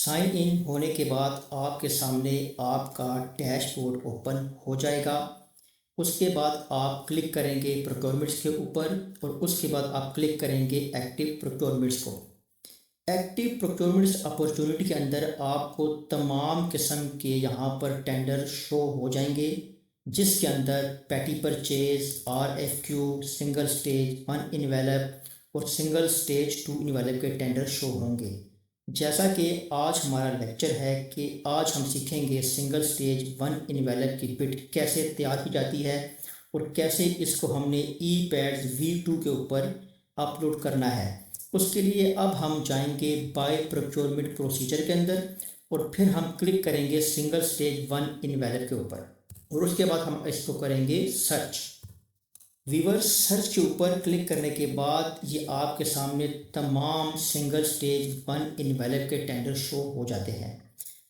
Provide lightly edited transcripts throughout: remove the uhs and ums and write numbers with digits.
Sign in होने के बाद आपके सामने आपका डैशबोर्ड ओपन हो जाएगा। उसके बाद आप क्लिक करेंगे प्रोक्योरमेंट्स के ऊपर और उसके बाद आप क्लिक करेंगे एक्टिव प्रोक्योरमेंट्स को। एक्टिव प्रोक्योरमेंट्स अपॉर्चुनिटी के अंदर आपको तमाम किस्म के यहाँ पर टेंडर शो हो जाएंगे, जिसके अंदर petty purchase, RFQ, single stage 1 envelope और सिंगल स्टेज 2 इनवेलप के टेंडर शो होंगे। जैसा कि आज हमारा लेक्चर है कि आज हम सीखेंगे सिंगल स्टेज 1 इनवेलप की बिट कैसे तैयार की जाती है और कैसे इसको हमने ePads V2 के ऊपर अपलोड करना है। उसके लिए अब हम जाएंगे बाय प्रोक्योरमेंट प्रोसीजर के अंदर और फिर हम क्लिक करेंगे सिंगल स्टेज 1 इनवेलप के ऊपर और उसके बाद हम इसको करेंगे सर्च। व्यूअर्स, सर्च के ऊपर क्लिक करने के बाद ये आपके सामने तमाम सिंगल स्टेज 1 इनवेलप के टेंडर शो हो जाते हैं।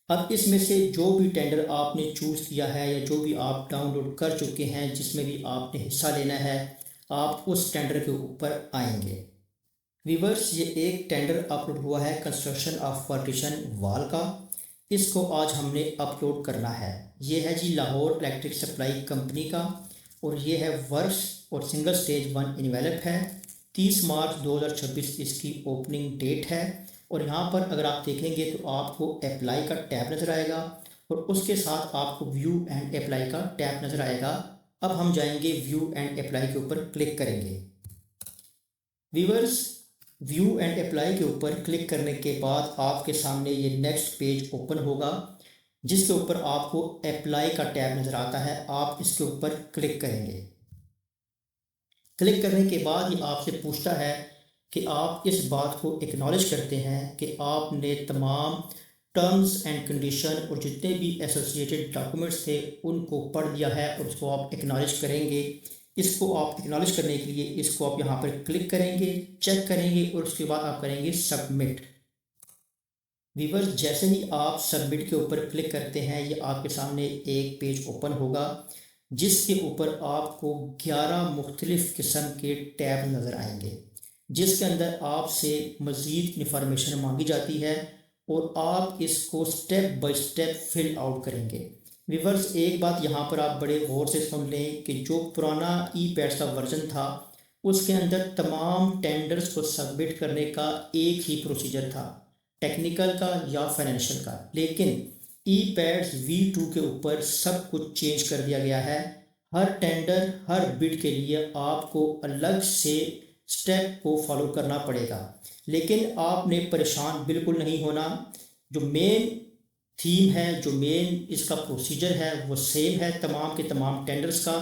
अब इसमें से जो भी टेंडर आपने चूज़ किया है या जो भी आप डाउनलोड कर चुके हैं, जिसमें भी आपने हिस्सा लेना है, आप उस टेंडर के ऊपर आएंगे। व्यूअर्स, ये एक टेंडर अपलोड हुआ है कंस्ट्रक्शन ऑफ पार्टीशन वाल का। इसको आज हमने अपलोड करना है। ये है जी लाहौर इलेक्ट्रिक सप्लाई कंपनी का और ये है वर्ष और सिंगल स्टेज 1 इनवेलप है। 30 मार्च 2026 इसकी ओपनिंग डेट है और यहाँ पर अगर आप देखेंगे तो आपको अप्लाई का टैब नज़र आएगा और उसके साथ आपको व्यू एंड अप्लाई का टैब नज़र आएगा। अब हम जाएंगे व्यू एंड अप्लाई के ऊपर क्लिक करेंगे। व्यूअर्स, व्यू एंड अप्लाई के ऊपर क्लिक करने के बाद आपके सामने ये नेक्स्ट पेज ओपन होगा, जिसके ऊपर आपको अप्लाई का टैब नज़र आता है। आप इसके ऊपर क्लिक करेंगे। क्लिक करने के बाद ये आपसे पूछता है कि आप इस बात को एक्नॉलेज करते हैं कि आपने तमाम टर्म्स एंड कंडीशन और जितने भी एसोसिएटेड डॉक्यूमेंट्स थे उनको पढ़ लिया है और उसको आप एक्नॉलेज करेंगे। इसको आप एक्नॉलेज करने के लिए इसको आप यहाँ पर क्लिक करेंगे, चेक करेंगे और उसके बाद आप करेंगे सबमिट। व्यूअर्स, जैसे ही आप सबमिट के ऊपर क्लिक करते हैं ये आपके सामने एक पेज ओपन होगा, जिसके ऊपर आपको 11 मुख्तलिफ़ किस्म के टैब नज़र आएंगे, जिसके अंदर आपसे मज़ीद इंफॉर्मेशन मांगी जाती है और आप इसको step by step fill out करेंगे। व्यूअर्स, एक बात यहाँ पर आप बड़े गौर से सुन लें कि जो पुराना ePads का वर्जन था उसके अंदर तमाम टेंडर्स को सबमिट करने का एक ही प्रोसीजर था, टेक्निकल का या फाइनेंशियल का। लेकिन ePads V2 के ऊपर सब कुछ चेंज कर दिया गया है। हर टेंडर, हर बिड के लिए आपको अलग से स्टेप को फॉलो करना पड़ेगा, लेकिन आपने परेशान बिल्कुल नहीं होना। जो मेन थीम है, जो मेन इसका प्रोसीजर है वो सेम है तमाम के तमाम टेंडर्स का।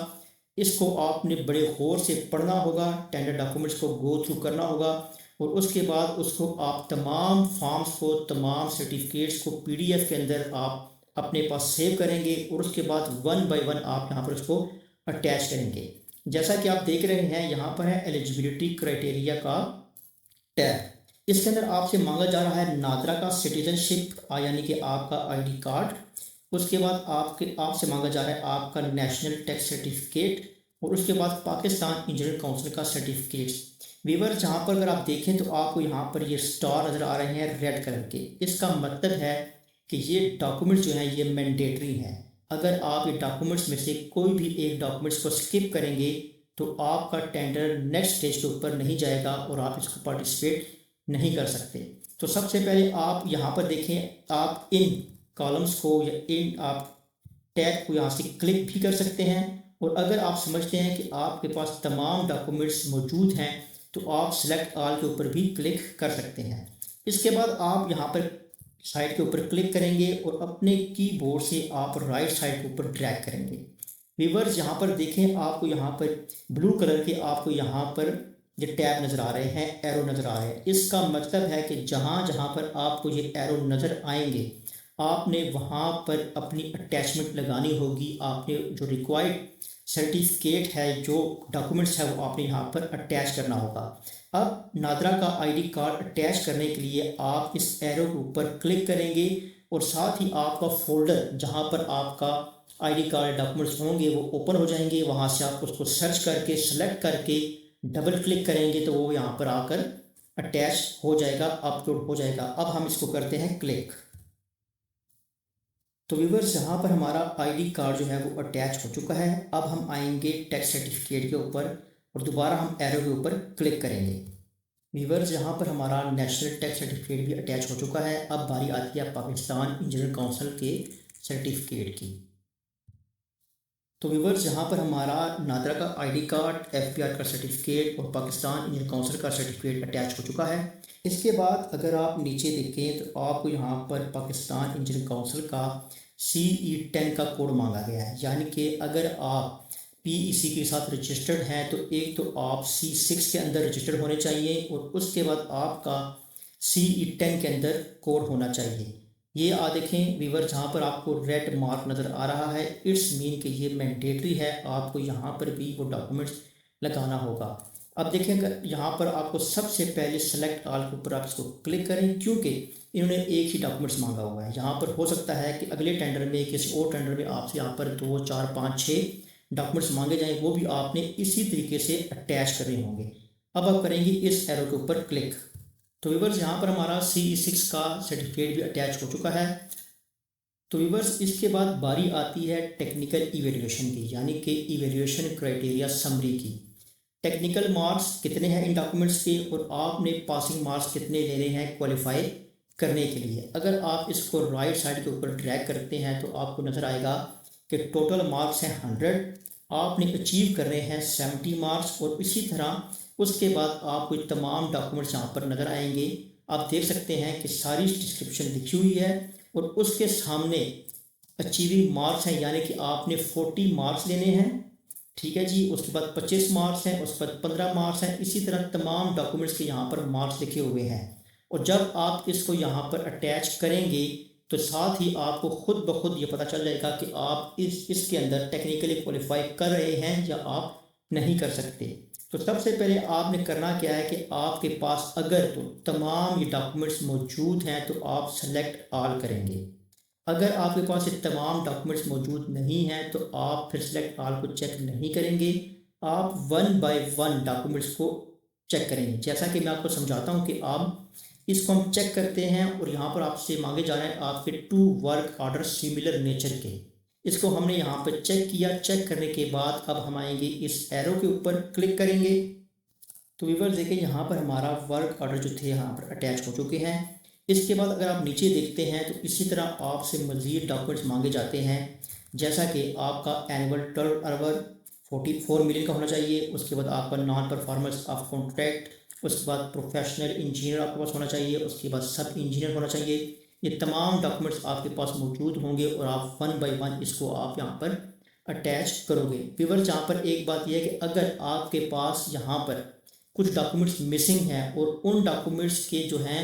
इसको आपने बड़े गौर से पढ़ना होगा, टेंडर डॉक्यूमेंट्स को गो थ्रू करना होगा और उसके बाद उसको आप तमाम फॉर्म्स को, तमाम सर्टिफिकेट्स को PDF के अंदर आप अपने पास सेव करेंगे और उसके बाद 1 बाय 1 आप यहाँ पर उसको अटैच करेंगे। जैसा कि आप देख रहे हैं यहाँ पर है एलिजिबिलिटी क्राइटेरिया का टैब। इसके अंदर आपसे मांगा जा रहा है नादरा का सिटीजनशिप यानी कि आपका ID कार्ड। उसके बाद आपसे मांगा जा रहा है आपका नेशनल टैक्स सर्टिफिकेट और उसके बाद पाकिस्तान इंजीनियर काउंसिल का सर्टिफिकेट्स। व्यूअर्स, जहाँ पर अगर आप देखें तो आपको यहाँ पर ये स्टार नज़र आ रहे हैं रेड कलर के। इसका मतलब है कि ये डॉक्यूमेंट्स जो हैं ये मैंडेटरी हैं। अगर आप ये डॉक्यूमेंट्स में से कोई भी एक डॉक्यूमेंट्स को स्किप करेंगे तो आपका टेंडर नेक्स्ट स्टेज के ऊपर नहीं जाएगा और आप इसको पार्टिसिपेट नहीं कर सकते। तो सबसे पहले आप यहाँ पर देखें, आप इन कॉलम्स को या इन आप टैग को यहाँ से क्लिक भी कर सकते हैं और अगर आप समझते हैं कि आपके पास तमाम डॉक्यूमेंट्स मौजूद हैं तो आप सिलेक्ट ऑल के ऊपर भी क्लिक कर सकते हैं। इसके बाद आप यहाँ पर साइड के ऊपर क्लिक करेंगे और अपने कीबोर्ड से आप राइट साइड के ऊपर ड्रैग करेंगे। व्यूअर्स, यहाँ पर देखें, आपको यहाँ पर ब्लू कलर के आपको यहाँ पर ये टैब नज़र आ रहे हैं, एरो नज़र आ रहे हैं। इसका मतलब है कि जहाँ जहाँ पर आपको ये एरो नज़र आएंगे आपने वहाँ पर अपनी अटैचमेंट लगानी होगी। आपने जो रिक्वायर्ड सर्टिफिकेट है, जो डॉक्यूमेंट्स है वो आपने यहाँ पर अटैच करना होगा। अब नादरा का ID कार्ड अटैच करने के लिए आप इस एरो के ऊपर क्लिक करेंगे और साथ ही आपका फोल्डर जहाँ पर आपका ID कार्ड डॉक्यूमेंट्स होंगे वो ओपन हो जाएंगे। वहाँ से आप उसको सर्च करके सेलेक्ट करके डबल क्लिक करेंगे तो वो यहाँ पर आकर अटैच हो जाएगा, अपलोड हो जाएगा। अब हम इसको करते हैं क्लिक। तो व्यूवर्स यहाँ पर हमारा आईडी कार्ड जो है वो अटैच हो चुका है। अब हम आएंगे टैक्स सर्टिफिकेट के ऊपर और दोबारा हम एरो के ऊपर क्लिक करेंगे। व्यूवर्स यहाँ पर हमारा नेशनल टैक्स सर्टिफिकेट भी अटैच हो चुका है। अब बारी आती है पाकिस्तान इंजीनियर काउंसिल के सर्टिफिकेट की। तो व्यूवर्स यहाँ पर हमारा नादरा का आईडी कार्ड, एफपीआर का सर्टिफिकेट और पाकिस्तान इंजीनियर काउंसिल का सर्टिफिकेट अटैच हो चुका है। इसके बाद अगर आप नीचे देखें तो आपको यहाँ पर पाकिस्तान इंजीनियर काउंसिल का CE10 का कोड मांगा गया है, यानी कि अगर आप PEC के साथ रजिस्टर्ड हैं तो एक तो आप C6 के अंदर रजिस्टर्ड होने चाहिए और उसके बाद आपका CE10 के अंदर कोड होना चाहिए। ये देखें व्यूवर, जहाँ पर आपको रेड मार्क नज़र आ रहा है, इट्स मीन कि ये मैंडेटरी है, आपको यहाँ पर भी वो डॉक्यूमेंट्स लगाना होगा। अब देखें यहाँ पर आपको सबसे पहले सेलेक्ट ऑल के ऊपर आप इसको क्लिक करें, क्योंकि इन्होंने एक ही डॉक्यूमेंट्स मांगा हुआ है। यहाँ पर हो सकता है कि अगले टेंडर में, किसी और टेंडर में आपसे यहाँ पर 2, 4, 5, 6 डॉक्यूमेंट्स मांगे जाएँ, वो भी आपने इसी तरीके से अटैच करने होंगे। अब आप करेंगे इस एरो के ऊपर क्लिक। तो व्यूवर्स यहाँ पर हमारा CE6 का सर्टिफिकेट भी अटैच हो चुका है। तो व्यूवर्स इसके बाद बारी आती है टेक्निकल इवेल्यूएशन की, यानी कि इवेल्यूएशन क्राइटेरिया समरी की। टेक्निकल मार्क्स कितने हैं इन डॉक्यूमेंट्स के और आपने पासिंग मार्क्स कितने लेने हैं क्वालिफाई करने के लिए। अगर आप इसको राइट साइड के ऊपर ड्रैग करते हैं तो आपको नज़र आएगा कि टोटल मार्क्स हैं 100, आपने अचीव कर रहे हैं 70 मार्क्स। और इसी तरह उसके बाद आपको तमाम डॉक्यूमेंट्स यहाँ पर नज़र आएंगे। आप देख सकते हैं कि सारी डिस्क्रिप्शन लिखी हुई है और उसके सामने अचीविंग मार्क्स हैं, यानी कि आपने 40 मार्क्स लेने हैं, ठीक है जी। उसके बाद 25 मार्क्स हैं, उसके बाद 15 मार्क्स हैं। इसी तरह तमाम डॉक्यूमेंट्स के यहाँ पर मार्क्स लिखे हुए हैं। और जब आप इसको यहाँ पर अटैच करेंगे तो साथ ही आपको खुद ब खुद ये पता चल जाएगा कि आप इसके अंदर टेक्निकली क्वालिफाई कर रहे हैं या आप नहीं कर सकते। तो सबसे पहले आपने करना क्या है कि आपके पास अगर तो तमाम ये डॉक्यूमेंट्स मौजूद हैं तो आप सेलेक्ट ऑल करेंगे। अगर आपके पास ये तमाम डॉक्यूमेंट्स मौजूद नहीं हैं तो आप फिर सेलेक्ट ऑल को चेक नहीं करेंगे, आप 1 बाय 1 डॉक्यूमेंट्स को चेक करेंगे। जैसा कि मैं आपको समझाता हूँ कि आप इसको हम चेक करते हैं और यहाँ पर आपसे मांगे जा रहे हैं आपके 2 वर्क ऑर्डर सिमिलर नेचर के। इसको हमने यहाँ पर चेक किया। चेक करने के बाद अब हम आएंगे इस एरो के ऊपर क्लिक करेंगे। तो व्यूअर्स देखिए यहाँ पर हमारा वर्क ऑर्डर जो थे यहाँ पर अटैच हो चुके हैं। इसके बाद अगर आप नीचे देखते हैं तो इसी तरह आपसे मज़ीद डॉक्यूमेंट्स मांगे जाते हैं, जैसा कि आपका एनुअल टर्नओवर 44 मिलियन का होना चाहिए। उसके बाद आपका नॉन परफॉर्मेंस ऑफ कॉन्ट्रैक्ट, उसके बाद प्रोफेशनल इंजीनियर आपके पास होना चाहिए, उसके बाद सब इंजीनियर होना चाहिए। ये तमाम डॉक्यूमेंट्स आपके पास मौजूद होंगे और आप 1 बाय 1 इसको आप यहाँ पर अटैच करोगे। व्यूअर्स यहाँ पर एक बात यह है कि अगर आपके पास यहाँ पर कुछ डॉक्यूमेंट्स मिसिंग हैं और उन डॉक्यूमेंट्स के जो हैं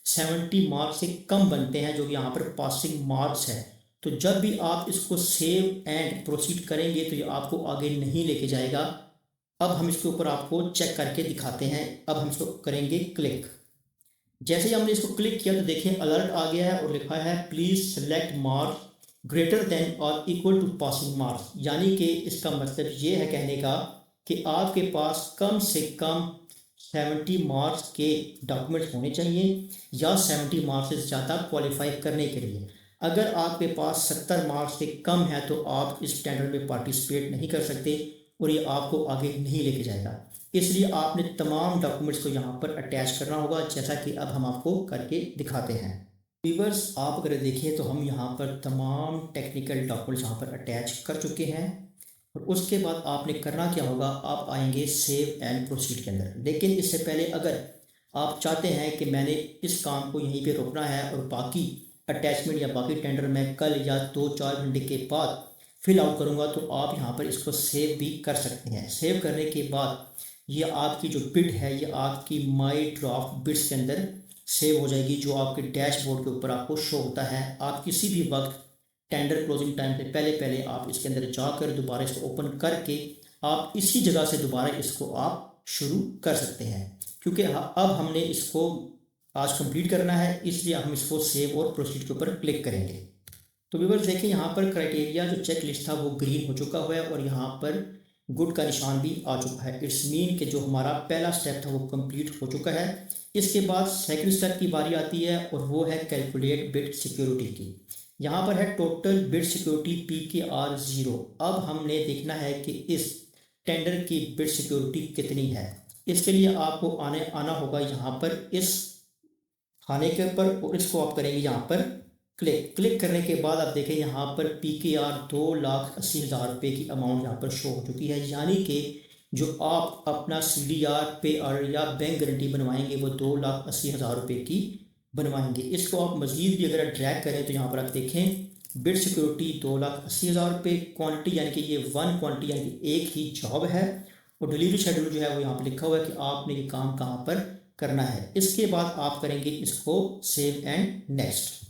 70 मार्क्स से कम बनते हैं, जो कि यहाँ पर पासिंग मार्क्स है, तो जब भी आप इसको सेव एंड प्रोसीड करेंगे तो ये आपको आगे नहीं लेके जाएगा। अब हम इसके ऊपर आपको चेक करके दिखाते हैं। अब हम इसको करेंगे क्लिक। जैसे ही हमने इसको क्लिक किया तो देखिए अलर्ट आ गया है और लिखा है please select marks greater than और इक्वल टू पासिंग मार्क्स, यानी कि इसका मतलब ये है कहने का कि आपके पास कम से कम 70 मार्क्स के डॉक्यूमेंट्स होने चाहिए या 70 मार्क्स से ज़्यादा क्वालिफाई करने के लिए। अगर आपके पास 70 मार्क्स से कम है तो आप इस टेंडर में पार्टिसिपेट नहीं कर सकते और ये आपको आगे नहीं लेके जाएगा। इसलिए आपने तमाम डॉक्यूमेंट्स को यहाँ पर अटैच करना होगा, जैसा कि अब हम आपको करके दिखाते हैं। व्यूअर्स आप अगर देखें तो हम यहाँ पर तमाम टेक्निकल डॉक्यूमेंट्स यहाँ पर अटैच कर चुके हैं और उसके बाद आपने करना क्या होगा, आप आएंगे सेव एंड प्रोसीड के अंदर। लेकिन इससे पहले अगर आप चाहते हैं कि मैंने इस काम को यहीं पे रोकना है और बाकी अटैचमेंट या बाकी टेंडर मैं कल या 2-4 घंटे के बाद फिल आउट करूँगा, तो आप यहाँ पर इसको सेव भी कर सकते हैं। सेव करने के बाद ये आपकी जो बिड है ये आपकी माई ड्राफ्ट बिड्स के अंदर सेव हो जाएगी, जो आपके डैशबोर्ड के ऊपर आपको शो होता है। आप किसी भी वक्त टेंडर क्लोजिंग टाइम से पहले पहले आप इसके अंदर जाकर दोबारा इसको ओपन करके आप इसी जगह से दोबारा इसको आप शुरू कर सकते हैं, क्योंकि अब हमने इसको आज कंप्लीट करना है, इसलिए हम इसको सेव और प्रोसीड के ऊपर क्लिक करेंगे। तो व्यूअर्स देखिए यहाँ पर क्राइटेरिया जो चेक लिस्ट था वो ग्रीन हो चुका हुआ है और यहाँ पर गुड का निशान भी आ चुका है। इट्स मीन कि जो हमारा पहला स्टेप था वो कंप्लीट हो चुका है। इसके बाद सेकंड स्टेप की बारी आती है और वो है कैलकुलेट बिड सिक्योरिटी की। यहाँ पर है टोटल बिड सिक्योरिटी PKR 0। अब हमने देखना है कि इस टेंडर की बिड सिक्योरिटी कितनी है। इसके लिए आपको आना होगा यहाँ पर इस खाने के ऊपर, और इसको आप करेंगे यहाँ पर क्लिक करने के बाद आप देखें यहाँ पर PKR 2,80,000 रुपये की अमाउंट यहाँ पर शो हो चुकी है। यानी कि जो आप अपना CDR पे ऑर्डर या बैंक गारंटी बनवाएंगे वो 2,80,000 रुपये की बनवाएंगे। इसको आप मज़ीद भी अगर ड्रैग करें तो यहाँ पर आप देखें बिड सिक्योरिटी 2,80,000 रुपये, क्वांटिटी यानी कि ये 1 क्वांटिटी यानी कि एक ही जॉब है, और डिलीवरी शेड्यूल जो है वो यहाँ पर लिखा हुआ है कि आपने ये काम कहाँ पर करना है। इसके बाद आप करेंगे इसको सेव एंड नेक्स्ट।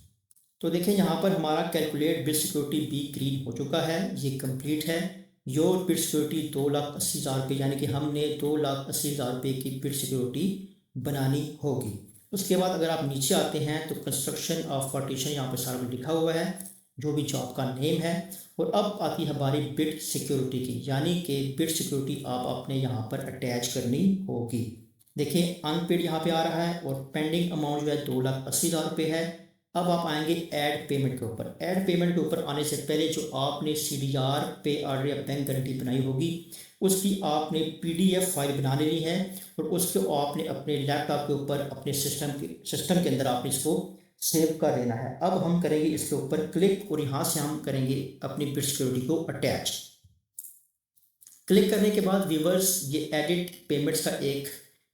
तो देखें यहाँ पर हमारा calculate bid security be green हो चुका है, ये कंप्लीट है। योर बिड सिक्योरिटी 2,80,000 रुपये, यानी कि हमने 2,80,000 रुपये की बिड सिक्योरिटी बनानी होगी। उसके बाद अगर आप नीचे आते हैं तो कंस्ट्रक्शन ऑफ पार्टीशन यहाँ पर सारा कुछ लिखा हुआ है, जो भी जॉब का नेम है। और अब आती है हमारी बिड सिक्योरिटी की, यानी कि बिड सिक्योरिटी आप अपने यहाँ पर अटैच करनी होगी। देखिए अनपेड यहाँ पे आ रहा है और पेंडिंग अमाउंट जो है 2,80,000 रुपये है। अब आप आएंगे ऐड पेमेंट के ऊपर। ऐड पेमेंट के ऊपर आने से पहले जो आपने CDR पे ऑर्डर या बैंक गारंटी बनाई होगी उसकी आपने PDF फाइल बना लेनी है, और उसको आपने अपने लैपटॉप के ऊपर अपने सिस्टम के अंदर आपने इसको सेव कर लेना है। अब हम करेंगे इसके ऊपर क्लिक, और यहाँ से हम करेंगे अपनी बिड सिक्योरिटी को अटैच। क्लिक करने के बाद व्यूअर्स ये एडिट पेमेंट्स का एक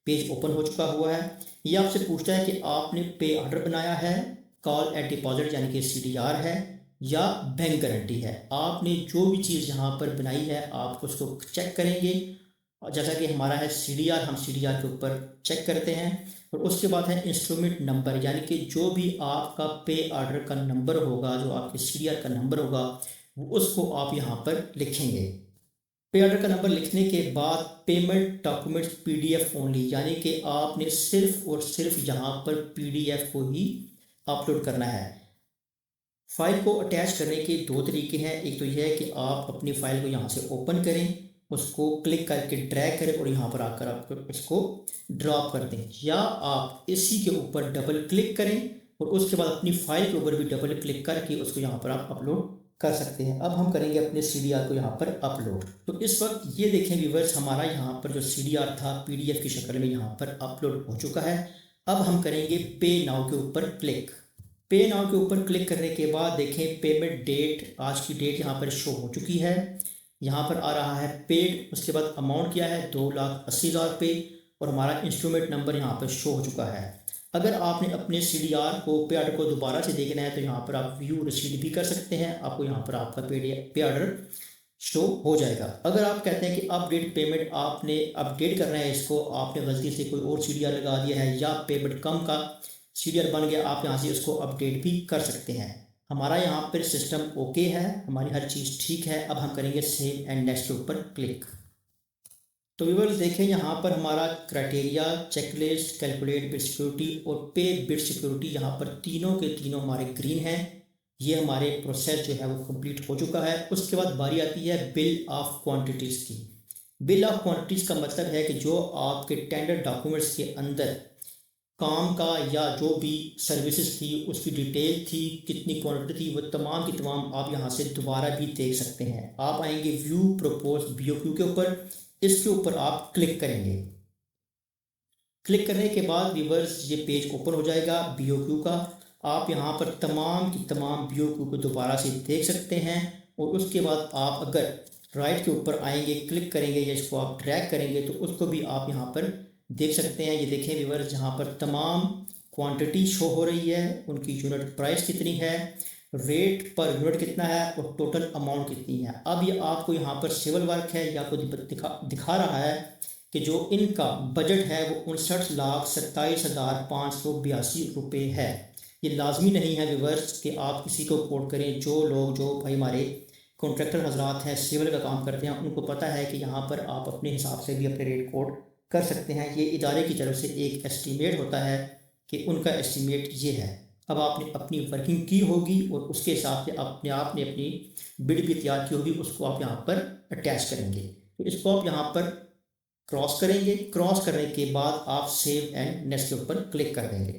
पेज ओपन हो चुका हुआ है। ये आपसे पूछता है कि आपने पे ऑर्डर बनाया है, कॉल एट डिपॉजिट यानी कि CDR है, या बैंक गारंटी है। आपने जो भी चीज़ यहाँ पर बनाई है आप उसको चेक करेंगे, और जैसा कि हमारा है CDR, हम CDR के ऊपर चेक करते हैं। और उसके बाद है इंस्ट्रूमेंट नंबर, यानी कि जो भी आपका पे ऑर्डर का नंबर होगा, जो आपके CDR का नंबर होगा, उसको आप यहाँ पर लिखेंगे। पे ऑर्डर का नंबर लिखने के बाद पेमेंट डॉक्यूमेंट्स PDF ओनली, यानी कि आपने सिर्फ और सिर्फ यहाँ पर PDF को ही अपलोड करना है। फाइल को अटैच करने के दो तरीके हैं। एक तो यह है कि आप अपनी फाइल को यहाँ से ओपन करें, उसको क्लिक करके ड्रैग करें और यहाँ पर आकर आप इसको ड्रॉप कर दें, या आप इसी के ऊपर डबल क्लिक करें और उसके बाद अपनी फाइल के ऊपर भी डबल क्लिक करके उसको यहाँ पर आप अपलोड कर सकते हैं। अब हम करेंगे अपने CDR को यहाँ पर अपलोड। तो इस वक्त ये देखें व्यूअर्स, हमारा यहाँ पर जो CDR था PDF की शक्ल में यहाँ पर अपलोड हो चुका है। अब हम करेंगे पे नाउ के ऊपर क्लिक। पे नाउ के ऊपर क्लिक करने के बाद देखें पेमेंट डेट, आज की डेट यहाँ पर शो हो चुकी है। यहाँ पर आ रहा है पेड, उसके बाद अमाउंट क्या है 2,80,000 रुपये, और हमारा इंस्ट्रूमेंट नंबर यहाँ पर शो हो चुका है। अगर आपने अपने CDR को पे ऑर्डर को दोबारा से देखना है तो यहाँ पर आप व्यू रिसीट भी कर सकते हैं, आपको यहाँ पर आपका पे ऑर्डर शो हो जाएगा। अगर आप कहते हैं कि अपडेट पेमेंट आपने अपडेट करना है, इसको आपने गलती से कोई और CDR लगा दिया है या पेमेंट कम का CDR बन गया, आप यहाँ से इसको अपडेट भी कर सकते हैं। हमारा यहाँ पर सिस्टम ओके है, हमारी हर चीज़ ठीक है। अब हम करेंगे सेव एंड नेक्स्ट के ऊपर क्लिक। तो व्यूअर्स देखें यहाँ पर हमारा criteria, checklist, calculate bid security और पे बिड सिक्योरिटी, यहाँ पर तीनों के तीनों हमारे ग्रीन हैं। ये हमारे प्रोसेस जो है वो कंप्लीट हो चुका है। उसके बाद बारी आती है बिल ऑफ क्वांटिटीज़ की। बिल ऑफ क्वांटिटीज़ का मतलब है कि जो आपके टेंडर डॉक्यूमेंट्स के अंदर काम का या जो भी सर्विसेज थी उसकी डिटेल थी, कितनी क्वांटिटी थी, वो तमाम की तमाम आप यहाँ से दोबारा भी देख सकते हैं। आप आएंगे व्यू प्रपोज BOQ के ऊपर, इसके ऊपर आप क्लिक करेंगे। क्लिक करने के बाद व्यूअर्स ये पेज ओपन हो जाएगा BOQ का। आप यहाँ पर तमाम की तमाम BOQ को दोबारा से देख सकते हैं, और उसके बाद आप अगर राइट के ऊपर आएंगे, क्लिक करेंगे या इसको आप ड्रैग करेंगे तो उसको भी आप यहाँ पर देख सकते हैं। ये देखें व्यूअर्स, जहाँ पर तमाम क्वांटिटी शो हो रही है, उनकी यूनिट प्राइस कितनी है, रेट पर यूनिट कितना है और टोटल अमाउंट कितनी है। अब ये आपको यहाँ पर सिविल वर्क है या आपको दिखा रहा है कि जो इनका बजट है वो 59,27,582 रुपये है। ये लाजमी नहीं है व्यूअर्स कि आप किसी को कोट करें। जो भाई हमारे कॉन्ट्रैक्टर हजरात हैं, सिविल का काम करते हैं, उनको पता है कि यहाँ पर आप अपने हिसाब से भी अपने रेट कोट कर सकते हैं। ये इदारे की तरफ से एक एस्टीमेट होता है कि उनका एस्टीमेट ये है। अब आपने अपनी वर्किंग की होगी और उसके हिसाब से आपने अपनी बिड भी तैयार की होगी, उसको आप यहाँ पर अटैच करेंगे। तो इसको आप यहाँ पर क्रॉस करेंगे। क्रॉस करने के बाद आप सेव एंड नेक्स्ट के ऊपर क्लिक कर देंगे।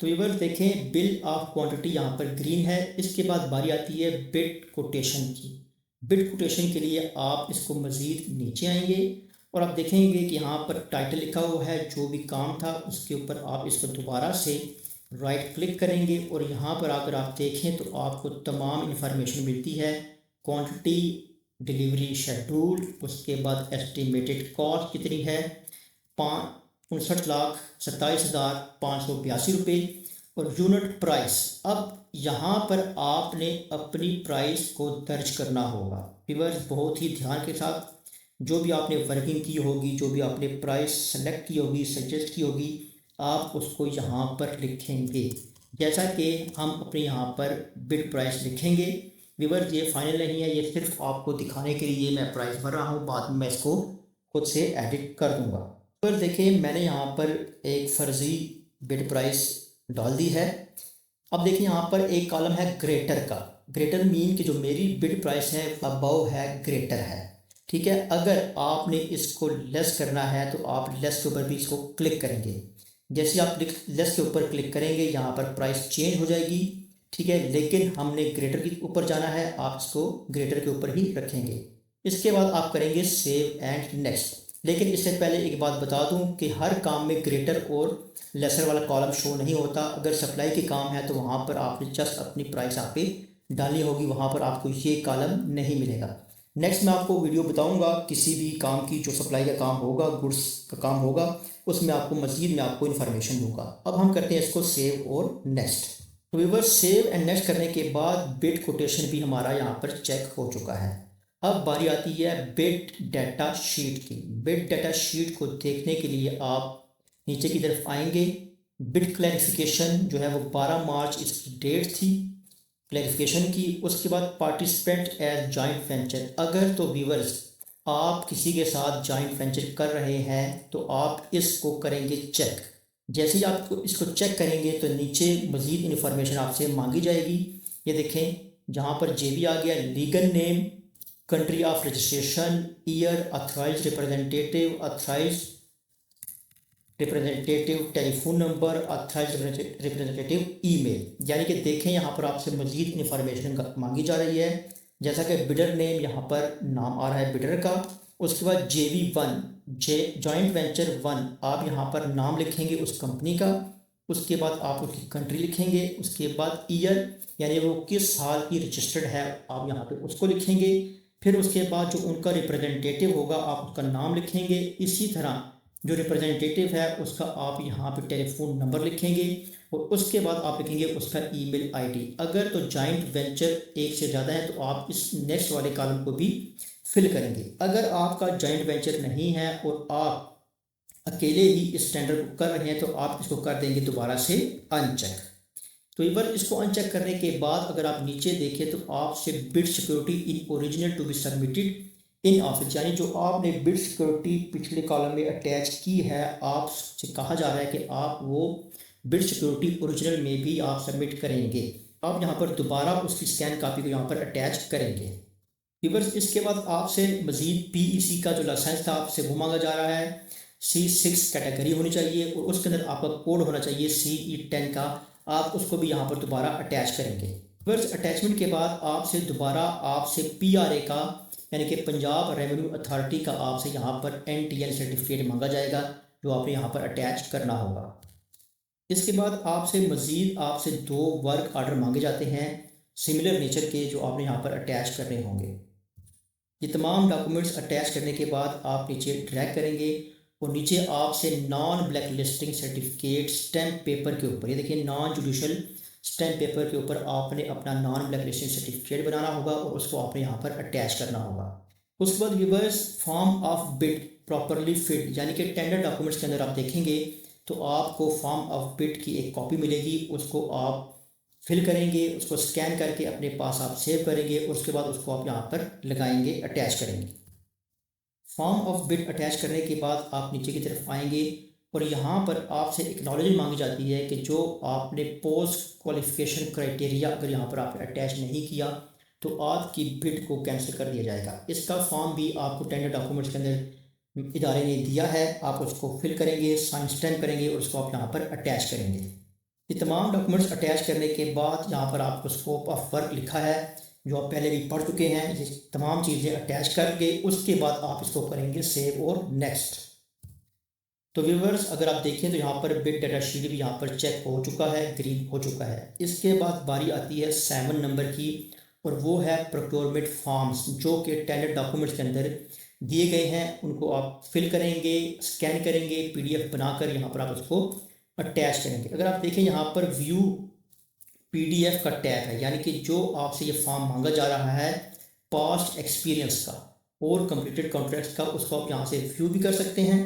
तो व्यूअर्स देखें बिल ऑफ क्वांटिटी यहाँ पर ग्रीन है। इसके बाद बारी आती है बिड कोटेशन की। बिड कोटेशन के लिए आप इसको मज़ीद नीचे आएंगे और आप देखेंगे कि यहाँ पर टाइटल लिखा हुआ है, जो भी काम था उसके ऊपर आप इसको दोबारा से राइट क्लिक करेंगे और यहाँ पर अगर आप देखें तो आपको तमाम इन्फॉर्मेशन मिलती है। क्वांटिटी, डिलीवरी शेड्यूल, उसके बाद एस्टिमेटेड कॉस्ट कितनी है, 59,27,582 रुपये और यूनिट प्राइस। अब यहाँ पर आपने अपनी प्राइस को दर्ज करना होगा। व्यूअर्स बहुत ही ध्यान के साथ, जो भी आपने वर्किंग की होगी, जो भी आपने प्राइस सेलेक्ट की होगी, सजेस्ट की होगी, आप उसको यहाँ पर लिखेंगे। जैसा कि हम अपने यहाँ पर बिड प्राइस लिखेंगे। व्यूअर्स ये फाइनल नहीं है, ये सिर्फ आपको दिखाने के लिए मैं प्राइस भर रहा हूँ, बाद में मैं इसको खुद से एडिट कर दूँगा। पर देखिए मैंने यहाँ पर एक फ़र्ज़ी बिड प्राइस डाल दी है। अब देखिए यहाँ पर एक कॉलम है ग्रेटर का। ग्रेटर मीन कि जो मेरी बिड प्राइस है अबव है, ग्रेटर है, ठीक है। अगर आपने इसको लेस करना है तो आप लेस के ऊपर भी इसको क्लिक करेंगे। जैसे आप लेस के ऊपर क्लिक करेंगे यहाँ पर प्राइस चेंज हो जाएगी, ठीक है। लेकिन हमने ग्रेटर के ऊपर जाना है, आप इसको ग्रेटर के ऊपर ही रखेंगे। इसके बाद आप करेंगे सेव एंड नेक्स्ट। लेकिन इससे पहले एक बात बता दूं कि हर काम में ग्रेटर और लेसर वाला कॉलम शो नहीं होता। अगर सप्लाई के काम है तो वहाँ पर आपने जस्ट अपनी प्राइस आप पे डालनी होगी, वहाँ पर आपको ये कॉलम नहीं मिलेगा। नेक्स्ट मैं आपको वीडियो बताऊंगा किसी भी काम की, जो सप्लाई का काम होगा, गुड्स का काम होगा, उसमें आपको मज़ीद मैं आपको इन्फॉर्मेशन दूंगा। अब हम करते हैं इसको सेव और नेक्स्ट। तो व्यूअर्स सेव एंड नेक्स्ट करने के बाद बिड कोटेशन भी हमारा यहाँ पर चेक हो चुका है। अब बारी आती है बिड डाटा शीट की। बिड डाटा शीट को देखने के लिए आप नीचे की तरफ आएंगे। बिड क्लैरिफिकेशन जो है वो 12 मार्च इसकी डेट थी क्लैरिफिकेशन की। उसके बाद पार्टिसिपेंट एज जॉइंट वेंचर। अगर तो व्यूअर्स आप किसी के साथ जॉइंट वेंचर कर रहे हैं तो आप इसको करेंगे चेक। जैसे ही आप इसको चेक करेंगे तो नीचे मज़ीद इन्फॉर्मेशन आपसे मांगी जाएगी। ये देखें जहाँ पर जेबी आ गया, legal name, country of registration, year, authorise representative, telephone number, authorise representative email. यानी कि देखें यहाँ पर आपसे मज़ीद इन्फॉर्मेशन मांगी जा रही है। जैसा कि बिडर नेम यहाँ पर नाम आ रहा है बिडर का। उसके बाद JV1 जॉइंट वेंचर 1 आप यहाँ पर नाम लिखेंगे उस कंपनी का। उसके बाद आप उसकी कंट्री लिखेंगे। उसके बाद ईयर यानी वो किस साल की रजिस्टर्ड है आप यहाँ पे उसको लिखेंगे। फिर उसके बाद जो उनका रिप्रेजेंटेटिव होगा आप उसका नाम लिखेंगे। इसी तरह जो रिप्रेजेंटेटिव है उसका आप यहाँ पे टेलीफोन नंबर लिखेंगे और उसके बाद आप लिखेंगे उसका ईमेल आईडी। अगर तो जॉइंट वेंचर एक से ज़्यादा है तो आप इस नेक्स्ट वाले कॉलम को भी फिल करेंगे। अगर आपका जॉइंट वेंचर नहीं है और आप अकेले ही इस टेंडर को कर रहे हैं तो आप इसको कर देंगे दोबारा से अनचेक। तो एक बार इसको अनचेक करने के बाद अगर आप नीचे देखें तो आपसे bid security in original to be submitted in office, यानी जो आपने बिड सिक्योरिटी पिछले कॉलम में अटैच की है, आपसे कहा जा रहा है कि आप वो बिड सिक्योरिटी ओरिजिनल में भी आप सबमिट करेंगे। आप यहाँ पर दोबारा उसकी स्कैन कापी को यहाँ पर अटैच करेंगे। व्यूअर्स इसके बाद आपसे मज़ीद PEC का जो लाइसेंस था आपसे वो मांगा जा रहा है। C6 कैटेगरी होनी चाहिए और उसके अंदर आपका कोड होना चाहिए CE10 का। आप उसको भी यहाँ पर दोबारा अटैच करेंगे। व्यूअर्स अटैचमेंट के बाद आपसे दोबारा PRA का यानी कि पंजाब रेवेन्यू अथॉरिटी का आपसे यहाँ पर NTN सर्टिफिकेट मांगा जाएगा, जो आपने यहाँ पर अटैच करना होगा। इसके बाद आपसे 2 वर्क आर्डर मांगे जाते हैं सिमिलर नेचर के, जो आपने यहाँ पर अटैच करने होंगे। ये तमाम डॉक्यूमेंट्स अटैच करने के बाद आप नीचे ड्रैग करेंगे और नीचे आपसे non black listing certificate stamp paper के ऊपर, ये देखिए नॉन जुडिशल स्टैम्प पेपर के ऊपर आपने अपना नॉन ब्लैक लिस्टिंग सर्टिफिकेट बनाना होगा और उसको आपने यहाँ पर अटैच करना होगा। उसके बाद viewers form of bid properly fit, यानी कि टेंडर डॉक्यूमेंट्स के अंदर आप देखेंगे तो आपको फॉर्म ऑफ बिड की एक कॉपी मिलेगी, उसको आप फिल करेंगे, उसको स्कैन करके अपने पास आप सेव करेंगे और उसके बाद उसको आप यहाँ पर लगाएंगे, अटैच करेंगे। फॉर्म ऑफ बिड अटैच करने के बाद आप नीचे की तरफ आएंगे और यहाँ पर आपसे एक्नॉलेजमेंट मांगी जाती है कि जो आपने पोस्ट क्वालिफिकेशन क्राइटेरिया अगर यहाँ पर आपने अटैच नहीं किया तो आपकी बिड को कैंसिल कर दिया जाएगा। इसका फॉर्म भी आपको टेंडर डॉक्यूमेंट्स के अंदर इदारे ने दिया है, आप उसको फिल करेंगे, साइन स्टैम्प करेंगे और उसको आप यहाँ पर अटैच करेंगे। ये तमाम डॉक्यूमेंट्स अटैच करने के बाद यहाँ पर आपको स्कोप ऑफ वर्क लिखा है, जो आप पहले भी पढ़ चुके हैं। ये तमाम चीज़ें अटैच करके उसके बाद आप इसको करेंगे सेव और नेक्स्ट। तो व्यूवर्स, अगर आप देखें तो यहाँ पर बिग डाटा शीट भी यहाँ पर चेक हो चुका है, ग्रीन हो चुका है। इसके बाद बारी आती है 7 नंबर की, और वो है प्रोक्योरमेंट फॉर्म्स, जो कि टेंडर डॉक्यूमेंट्स के अंदर दिए गए हैं। उनको आप फिल करेंगे, स्कैन करेंगे, PDF बनाकर यहाँ पर आप उसको अटैच करेंगे। अगर आप देखें यहाँ पर व्यू PDF का टैब है, यानी कि जो आपसे ये फॉर्म मांगा जा रहा है पास्ट एक्सपीरियंस का और कंप्लीटेड कॉन्ट्रैक्ट्स का, उसको आप यहाँ से व्यू भी कर सकते हैं।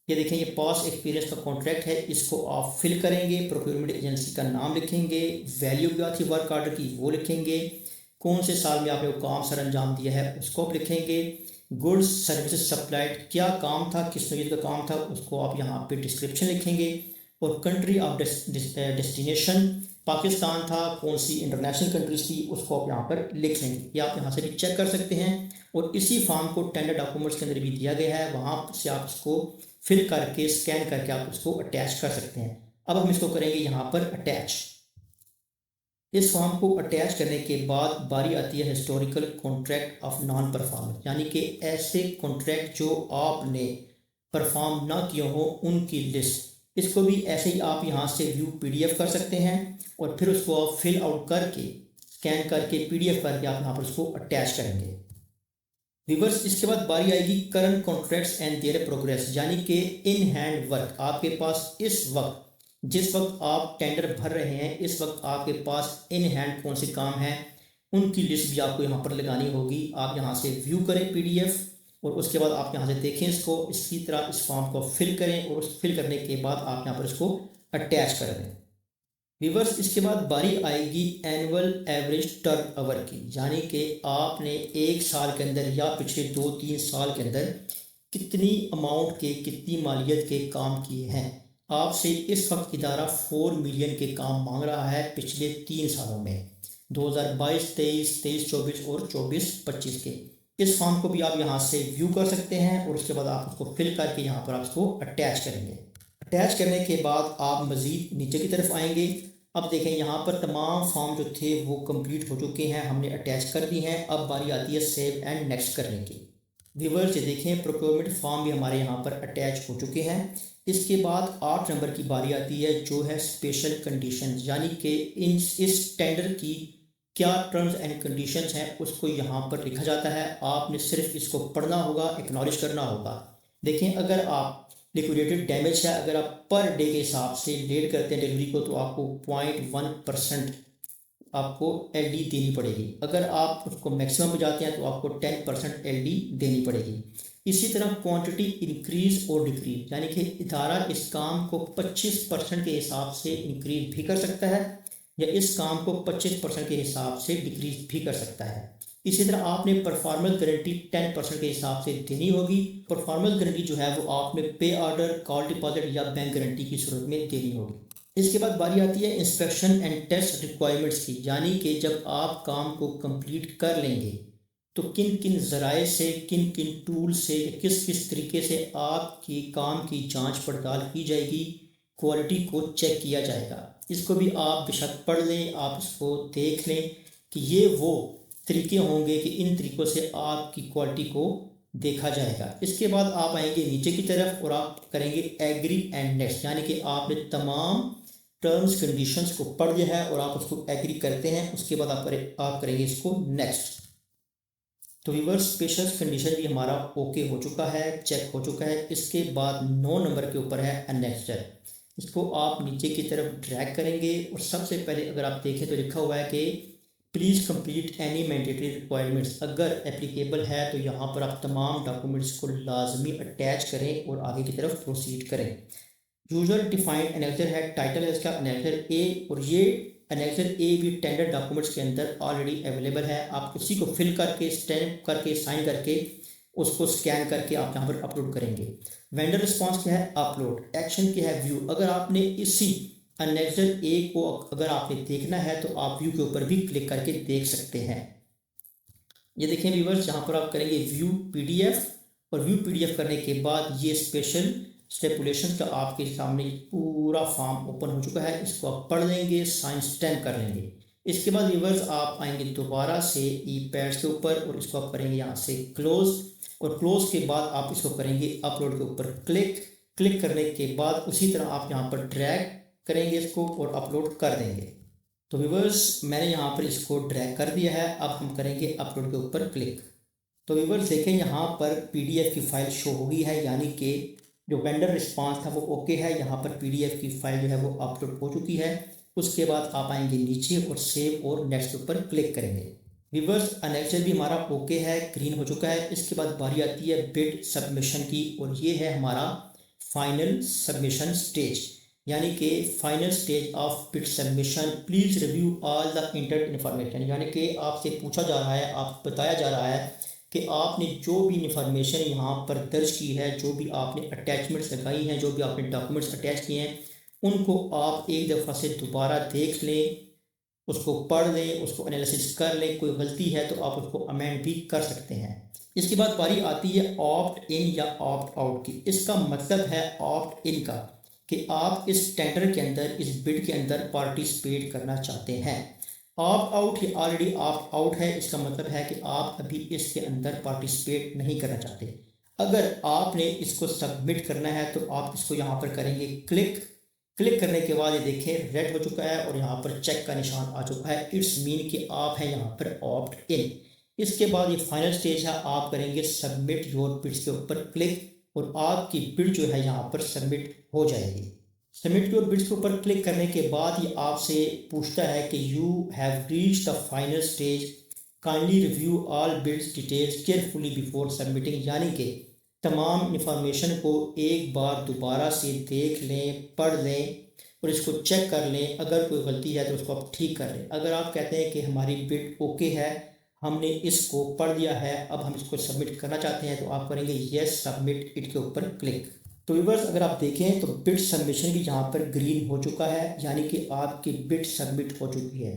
ये देखें, ये पास्ट एक्सपीरियंस का कॉन्ट्रैक्ट है, इसको आप फिल करेंगे, प्रोक्योरमेंट एजेंसी का नाम लिखेंगे, वैल्यू क्या थी वर्क ऑर्डर की वो लिखेंगे, कौन से साल में आपने वो काम सर अंजाम दिया है उसको आप लिखेंगे, गुड्स सर्विसेज सप्लाइड क्या काम था, किस नौयत का काम था, उसको आप यहाँ पे डिस्क्रिप्शन लिखेंगे, और कंट्री ऑफ डेस्टिनेशन पाकिस्तान था, कौन सी इंटरनेशनल कंट्रीज थी उसको आप यहाँ पर लिख लेंगे। ये आप यहाँ से भी चेक कर सकते हैं, और इसी फॉर्म को टेंडर डॉक्यूमेंट्स के अंदर भी दिया गया है, वहाँ से आप इसको फिल करके स्कैन करके आप उसको अटैच कर सकते हैं। अब हम इसको करेंगे यहाँ पर अटैच। इस फॉर्म को अटैच करने के बाद बारी आती है historical contract of non performance, यानी कि ऐसे कॉन्ट्रैक्ट जो आपने परफॉर्म ना किए हो उनकी लिस्ट। इसको भी ऐसे ही आप यहाँ से व्यू PDF कर सकते हैं, और फिर उसको आप फिल आउट करके स्कैन करके PDF करके आप यहाँ पर उसको अटैच करेंगे। रिवर्स, इसके बाद बारी आएगी current contracts and there progress, यानी कि इन हैंड वर्क। आपके पास इस वक्त, जिस वक्त आप टेंडर भर रहे हैं, इस वक्त आपके पास इन हैंड कौन से काम हैं उनकी लिस्ट भी आपको यहाँ पर लगानी होगी। आप यहाँ से व्यू करें PDF, और उसके बाद आप यहाँ से देखें इसको, इसी तरह इस फॉर्म को फिल करें, और उस फिल करने के बाद आप यहाँ पर इसको अटैच कर दें। व्यूअर्स, इसके बाद बारी आएगी एनुअल एवरेज टर्न ओवर की, यानी कि आपने एक साल के अंदर या पिछले 2-3 साल के अंदर कितनी अमाउंट के, कितनी मालियत के काम किए हैं। आपसे इस वक्त इदारा 4 मिलियन के काम मांग रहा है पिछले 3 सालों में, 2022, 23, 23-24 और 24-25 के। इस फॉर्म को भी आप यहाँ से व्यू कर सकते हैं, और उसके बाद आप उसको फिल करके यहाँ पर आप उसको अटैच करेंगे। अटैच करने के बाद आप मज़ीद नीचे की तरफ आएंगे। अब देखें, यहाँ पर तमाम फॉर्म जो थे वो कंप्लीट हो चुके हैं, हमने अटैच कर दी हैं। अब बारी आती है सेव एंड नेक्स्ट करने की। व्यूअर्स, ये देखें, प्रोक्योरमेंट फॉर्म भी हमारे यहाँ पर अटैच हो चुके हैं। इसके बाद 8 नंबर की बारी आती है, जो है स्पेशल कंडीशन, यानी कि इस टेंडर की क्या टर्म्स एंड कंडीशंस हैं उसको यहाँ पर लिखा जाता है। आपने सिर्फ इसको पढ़ना होगा, एक्नॉलेज करना होगा। देखें, अगर आप लिक्विडेटेड डैमेज है, अगर आप पर डे के हिसाब से लेट करते हैं डिलीवरी को, तो आपको 0.1% आपको LD देनी पड़ेगी। अगर आप उसको मैक्सिमम पे जाते हैं तो आपको 10% LD देनी पड़ेगी। इसी तरह क्वांटिटी इंक्रीज और डिक्रीज, यानी कि इदारा इस काम को 25% के हिसाब से इंक्रीज भी कर सकता है, या इस काम को 25% के हिसाब से डिक्रीज भी कर सकता है। इसी तरह आपने परफॉर्मेंस गारंटी 10% के हिसाब से देनी होगी। परफॉर्मेंस गारंटी जो है वो आपने पे ऑर्डर, कॉल डिपॉजिट या बैंक गारंटी की सूरत में देनी होगी। इसके बाद बारी आती है इंस्पेक्शन एंड टेस्ट रिक्वायरमेंट्स की, यानी कि जब आप काम को कंप्लीट कर लेंगे तो किन किन ज़राए से, किन किन टूल से, किस किस तरीके से आपकी काम की जांच पड़ताल की जाएगी, क्वालिटी को चेक किया जाएगा। इसको भी आप बेशक पढ़ लें, आप इसको देख लें कि ये वो तरीके होंगे कि इन तरीक़ों से आपकी क्वालिटी को देखा जाएगा। इसके बाद आप आएंगे नीचे की तरफ और आप करेंगे एग्री एंड नेक्स्ट, यानी कि आपने तमाम टर्म्स कंडीशंस को पढ़ लिया है और आप उसको एग्री करते हैं। उसके बाद आप करेंगे इसको नेक्स्ट। तो व्यूअर्स, स्पेशल कंडीशन भी हमारा ओके हो चुका है, चेक हो चुका है। इसके बाद 9 नंबर के ऊपर है अनेक्स्चर। इसको आप नीचे की तरफ ड्रैग करेंगे, और सबसे पहले अगर आप देखें तो लिखा हुआ है कि please complete any mandatory requirements. अगर एप्लीकेबल है तो यहाँ पर आप तमाम डॉक्यूमेंट्स को लाजमी अटैच करें और आगे की तरफ प्रोसीड करें। यूजुअल डिफाइंड अनेक्सर है, टाइटल है इसका अनेक्सर ए, और ये अनेक्सर ए भी टेंडर डॉक्यूमेंट्स के अंदर ऑलरेडी अवेलेबल है। आप उसी को फिल करके, स्टैम्प करके, साइन करके, उसको स्कैन करके आप यहाँ पर अपलोड करेंगे। वेंडर रिस्पांस क्या है, अपलोड। एक्शन क्या है, व्यू। अगर आपने इसी अनेक्सर ए को अगर आपने देखना है तो आप व्यू के ऊपर भी क्लिक करके देख सकते हैं। ये देखें व्यूअर्स, यहाँ पर आप करेंगे व्यू PDF, और व्यू PDF करने के बाद ये स्पेशल स्टेपुलेशन का आपके सामने पूरा फॉर्म ओपन हो चुका है। इसको आप पढ़ लेंगे, साइन स्टैम्प कर लेंगे। इसके बाद व्यूअर्स आप आएंगे दोबारा से ई पैड्स के ऊपर और इसको आप करेंगे यहाँ से क्लोज, और क्लोज के बाद आप इसको करेंगे अपलोड के ऊपर क्लिक। क्लिक करने के बाद उसी तरह आप यहाँ पर ड्रैग करेंगे इसको और अपलोड कर देंगे। तो व्यूअर्स मैंने यहाँ पर इसको ड्रैग कर दिया है। अब हम करेंगे अपलोड के ऊपर क्लिक। तो व्यूअर्स देखें यहाँ पर पीडीएफ की फाइल शो हो गई है, यानी कि जो वेंडर रिस्पांस था वो ओके है। यहाँ पर पीडीएफ की फाइल जो है वो अपलोड हो चुकी है। उसके बाद आप आएंगे नीचे और सेव और नेक्स्ट के ऊपर क्लिक करेंगे। व्यूअर्स एनेक्सर भी हमारा ओके है, ग्रीन हो चुका है। इसके बाद बारी आती है बिड सबमिशन की, और ये है हमारा फाइनल सबमिशन स्टेज, यानी कि final stage of bid submission. Please review all the inter information, यानी कि आपसे पूछा जा रहा है, आप बताया जा रहा है कि आपने जो भी इंफॉर्मेशन यहाँ पर दर्ज की है, जो भी आपने अटैचमेंट्स लगाई हैं, जो भी आपने डॉक्यूमेंट्स अटैच किए हैं, उनको आप एक दफ़ा से दोबारा देख लें, उसको पढ़ लें, उसको एनालिसिस कर लें। कोई गलती है तो आप उसको अमेंड भी कर सकते हैं। इसके बाद बारी आती है ऑप्ट इन या ऑप्ट आउट की। इसका मतलब है ऑप्ट इन का कि आप इस टेंडर के अंदर, इस बिड के अंदर पार्टिसिपेट करना चाहते हैं। ऑप्ट आउट ही ऑलरेडी ऑप्ट आउट है, इसका मतलब है कि आप अभी इसके अंदर पार्टिसिपेट नहीं करना चाहते। अगर आपने इसको सबमिट करना है तो आप इसको यहाँ पर करेंगे क्लिक। क्लिक करने के बाद ये देखें रेड हो चुका है और यहाँ पर चेक का निशान आ चुका है। इट्स मीन कि आप हैं यहाँ पर ऑप्ट इन। इसके बाद ये फाइनल स्टेज है, आप करेंगे सबमिट योर बिड्स के ऊपर क्लिक, और आपकी बिड जो है यहाँ पर सबमिट हो जाएगी। सबमिट योर बिड्स के ऊपर क्लिक करने के बाद ये आपसे पूछता है कि you have reached the final stage, kindly review all bids details carefully before submitting, यानी कि तमाम इंफॉर्मेशन को एक बार दोबारा से देख लें, पढ़ लें और इसको चेक कर लें। अगर कोई गलती है तो उसको आप ठीक कर लें। अगर आप कहते हैं कि हमारी बिड ओके है, हमने इसको पढ़ लिया है, अब हम इसको सबमिट करना चाहते हैं, तो आप करेंगे येस सबमिट इट के ऊपर क्लिक। तो व्यूअर्स अगर आप देखें तो बिड सबमिशन भी यहाँ पर ग्रीन हो चुका है, यानी कि आपकी बिड सबमिट हो चुकी है।